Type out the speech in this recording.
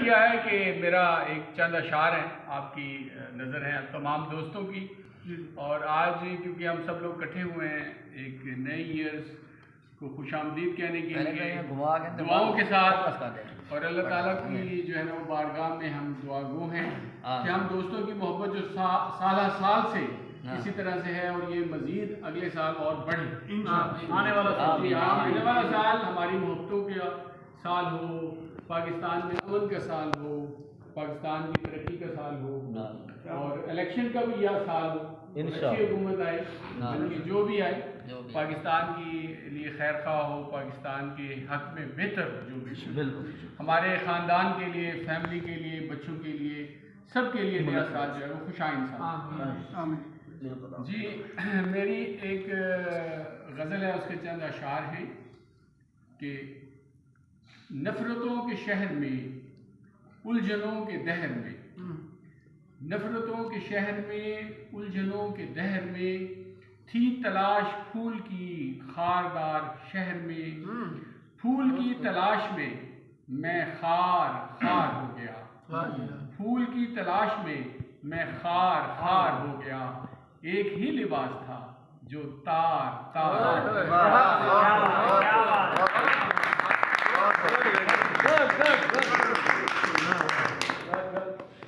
کیا ہے کہ میرا ایک چند اشعار ہیں آپ کی نظر ہیں تمام دوستوں کی، اور آج کیونکہ ہم سب لوگ اکٹھے ہوئے ہیں ایک نئے ایئرز کو خوش آمدید کہنے کے لیے دعاؤں کے ساتھ، اور اللہ تعالیٰ کی جو ہے نا وہ بارگاہ میں ہم دعا گو ہیں کہ ہم دوستوں کی محبت جو سالہ سال سے اسی طرح سے ہے اور یہ مزید اگلے سال اور بڑھے آنے والا سال ہماری محبتوں کا سال ہو، پاکستان میں امن کا سال ہو، پاکستان کی ترقی کا سال ہو، اور الیکشن کا بھی یہ سال ہو، اچھی حکومت آئے، بلکہ جو بھی آئے پاکستان کے لیے خیر خواہ ہو، پاکستان کے حق میں بہتر جو بھی ہمارے خاندان کے لیے، فیملی کے لیے، بچوں کے لیے، سب کے لیے نیا سال جو ہے وہ خوش آئند سال۔ جی میری ایک غزل ہے، اس کے چند اشعار ہیں کہ نفرتوں کے شہر میں الجھنوں کے دہر میں، نفرتوں کے شہر میں الجھنوں کے دہر میں تھی تلاش پھول کی خاردار شہر میں، پھول کی تلاش میں میں خار خار ہو گیا، پھول کی تلاش میں میں خار خار ہو گیا، ایک ہی لباس تھا جو تار تار